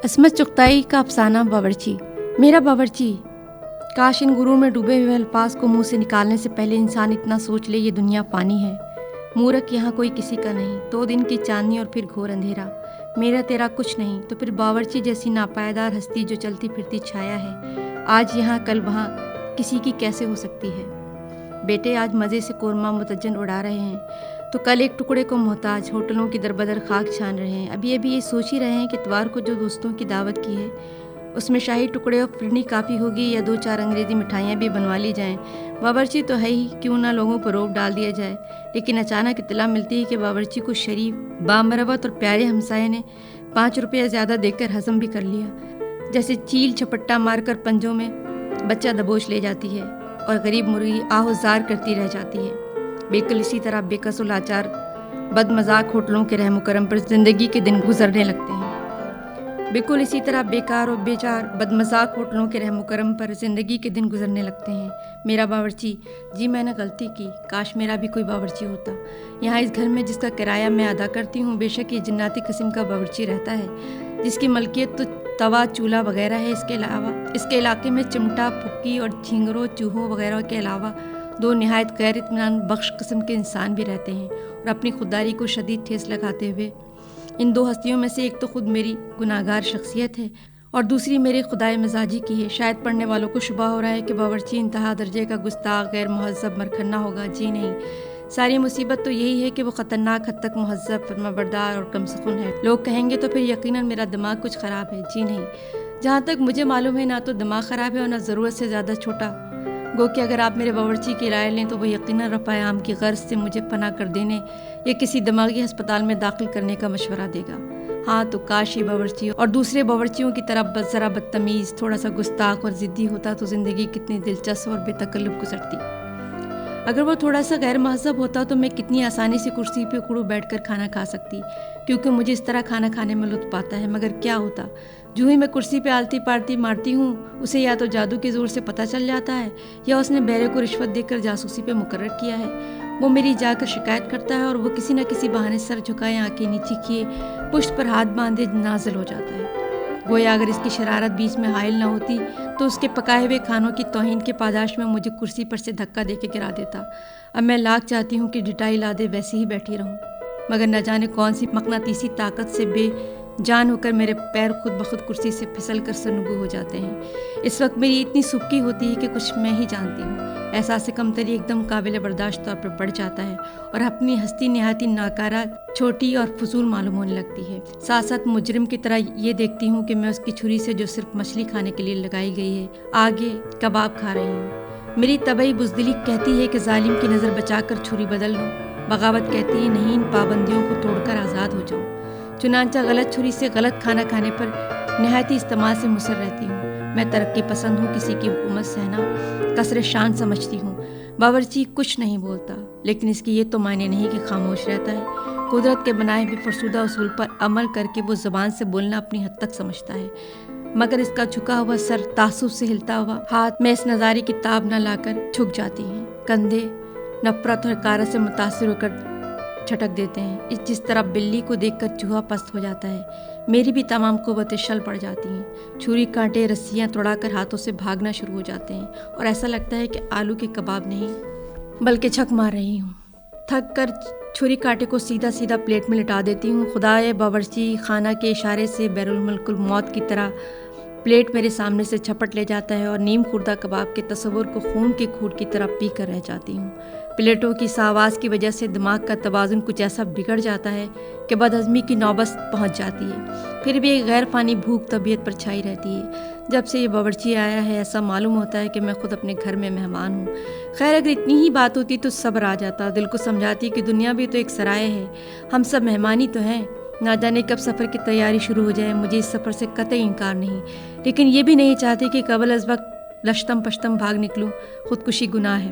عصمت چغتائی کا افسانہ باورچی۔ میرا باورچی، کاش ان غرور میں ڈوبے ہوئے الفاظ کو منہ سے نکالنے سے پہلے انسان اتنا سوچ لے یہ دنیا پانی ہے، مورخ یہاں کوئی کسی کا نہیں، 2 دن کی چاندنی اور پھر گھور اندھیرا، میرا تیرا کچھ نہیں، تو پھر باورچی جیسی ناپائیدار ہستی جو چلتی پھرتی چھایا ہے، آج یہاں کل وہاں، کسی کی کیسے ہو سکتی ہے؟ بیٹے آج مزے سے قورمہ متجن اڑا رہے ہیں تو کل ایک ٹکڑے کو محتاج ہوٹلوں کی دربدر خاک چھان رہے ہیں، ابھی یہ سوچ ہی رہے ہیں کہ اتوار کو جو دوستوں کی دعوت کی ہے اس میں شاہی ٹکڑے اور فرنی کافی ہوگی یا 2-4 انگریزی مٹھائیاں بھی بنوا لی جائیں، باورچی تو ہے ہی، کیوں نہ لوگوں پر روک ڈال دیا جائے۔ لیکن اچانک اطلاع ملتی ہے کہ باورچی کو شریف، بامروت اور پیارے ہمسائے نے 5 روپیہ زیادہ دے کر ہضم بھی کر لیا، جیسے چیل چھپٹا مار کر پنجوں میں بچہ دبوچ لے جاتی ہے اور غریب مرغی آہوزار کرتی رہ جاتی ہے۔ بالکل اسی طرح بے کس و لاچار بد مذاق ہوٹلوں کے رحم و کرم پر زندگی کے دن گزرنے لگتے ہیں۔ بالکل اسی طرح بیکار و بیچار بد مذاق ہوٹلوں کے رحم و کرم پر زندگی کے دن گزرنے لگتے ہیں۔ میرا باورچی، جی میں نے غلطی کی، کاش میرا بھی کوئی باورچی ہوتا۔ یہاں اس گھر میں جس کا کرایہ میں ادا کرتی ہوں، بے شک یہ جناتی قسم کا باورچی رہتا ہے، جس کی ملکیت تو توا چولہا وغیرہ ہے، اس کے علاقے میں چمٹا، پھکی اور جھینگروں، چوہوں وغیرہ کے علاوہ 2 نہایت غیر اطمینان بخش قسم کے انسان بھی رہتے ہیں، اور اپنی خودداری کو شدید ٹھیس لگاتے ہوئے ان 2 ہستیوں میں سے ایک تو خود میری گناہگار شخصیت ہے اور دوسری میرے خدائے مزاجی کی ہے۔ شاید پڑھنے والوں کو شبہ ہو رہا ہے کہ باورچی انتہا درجے کا گستاخ، غیر مہذب، مرکھنا ہوگا، جی نہیں، ساری مصیبت تو یہی ہے کہ وہ خطرناک حد تک مہذب، فرمانبردار اور کم سخن ہے۔ لوگ کہیں گے تو پھر یقیناً میرا دماغ کچھ خراب ہے، جی نہیں، جہاں تک مجھے معلوم ہے نہ تو دماغ خراب ہے اور نہ ضرورت سے زیادہ چھوٹا، گو کہ اگر آپ میرے باورچی کی رائے لیں تو وہ یقیناً رفع عام کی غرض سے مجھے پناہ کر دینے یا کسی دماغی ہسپتال میں داخل کرنے کا مشورہ دے گا۔ ہاں تو کاش یہ باورچی اور دوسرے باورچیوں کی طرح ذرا بدتمیز، تھوڑا سا گستاخ اور ضدی ہوتا تو زندگی کتنی دلچسپ اور بے تکلف گزرتی۔ اگر وہ تھوڑا سا غیر مہذب ہوتا تو میں کتنی آسانی سے کرسی پہ اکڑو بیٹھ کر کھانا کھا سکتی، کیونکہ مجھے اس طرح کھانا کھانے میں لطف آتا ہے۔ مگر کیا ہوتا، جو ہی میں کرسی پہ آلتی پارتی مارتی ہوں، اسے یا تو جادو کے زور سے پتہ چل جاتا ہے یا اس نے بیرے کو رشوت دے کر جاسوسی پہ مقرر کیا ہے۔ وہ میری جا کر شکایت کرتا ہے اور وہ کسی نہ کسی بہانے سر جھکائے، آنکھیں نیچی کیے، پشت پر ہاتھ باندھے نازل ہو جاتا ہے، گویا اگر اس کی شرارت بیچ میں حائل نہ ہوتی تو اس کے پکائے ہوئے کھانوں کی توہین کے پاداش میں مجھے کرسی پر سے دھکا دے کے گرا دیتا۔ اب میں لاکھ چاہتی ہوں کہ ڈٹائی لا دے، ویسے ہی بیٹھی رہوں، مگر نہ جانے کون سی مقناطیسی طاقت سے بے جان ہو کر میرے پیر خود بخود کرسی سے پھسل کر سرنگو ہو جاتے ہیں۔ اس وقت میری اتنی سبکی ہوتی ہے کہ کچھ میں ہی جانتی ہوں، احساس کمتری ایک دم قابل برداشت طور پر بڑھ جاتا ہے اور اپنی ہستی نہایت ناکارہ، چھوٹی اور فضول معلوم ہونے لگتی ہے۔ ساتھ ساتھ مجرم کی طرح یہ دیکھتی ہوں کہ میں اس کی چھری سے جو صرف مچھلی کھانے کے لیے لگائی گئی ہے، آگے کباب کھا رہی ہوں۔ میری طبعی بزدلی کہتی ہے کہ ظالم کی نظر بچا کر چھری بدل لوں، بغاوت کہتی ہے نہیں، ان پابندیوں کو توڑ کر آزاد ہو جاؤں۔ چنانچہ غلط چھری سے غلط کھانا کھانے پر نہایت استعمال سے مصر رہتی ہوں۔ میں ترقی پسند ہوں، کسی کی حکومت سہنا کسر شان سمجھتی ہوں۔ باورچی کچھ نہیں بولتا، لیکن اس کی یہ تو معنی نہیں کہ خاموش رہتا ہے۔ قدرت کے بنائے ہوئے فرسودہ اصول پر عمل کر کے وہ زبان سے بولنا اپنی حد تک سمجھتا ہے، مگر اس کا جھکا ہوا سر، تعصب سے ہلتا ہوا ہاتھ میں اس نظارے کی تاب نہ لا کر جھک جاتی ہیں، کندھے نفرت اور حقارت سے متاثر ہو کر چھٹک دیتے ہیں، جس طرح بلی کو دیکھ کر چوہا پست ہو جاتا ہے۔ میری بھی تمام قوتیں شل پڑ جاتی ہیں، چھری کانٹے رسیاں توڑا کر ہاتھوں سے بھاگنا شروع ہو جاتے ہیں اور ایسا لگتا ہے کہ آلو کے کباب نہیں بلکہ چھک مار رہی ہوں۔ تھک کر چھری کانٹے کو سیدھا سیدھا پلیٹ میں لٹا دیتی ہوں۔ خدائے باورچی خانہ کے اشارے سے بیر الملک الموت کی طرح پلیٹ میرے سامنے سے چھپٹ لے جاتا ہے اور نیم خوردہ کباب کے تصور کو خون کے گھونٹ کی طرح پی کر رہ جاتی ہوں۔ پلیٹوں کی آواز کی وجہ سے دماغ کا توازن کچھ ایسا بگڑ جاتا ہے کہ بد ہضمی کی نوبت پہنچ جاتی ہے، پھر بھی ایک غیر فانی بھوک طبیعت پر چھائی رہتی ہے۔ جب سے یہ باورچی آیا ہے ایسا معلوم ہوتا ہے کہ میں خود اپنے گھر میں مہمان ہوں۔ خیر اگر اتنی ہی بات ہوتی تو صبر آ جاتا، دل کو سمجھاتی کہ دنیا بھی تو ایک سرائے ہے، ہم سب مہمان ہی تو ہیں، نہ جانے کب سفر کی تیاری شروع ہو جائے۔ مجھے اس سفر سے قطعی انکار نہیں، لیکن یہ بھی نہیں چاہتی کہ قبل از وقت لشتم پشتم بھاگ نکلوں، خودکشی گناہ ہے۔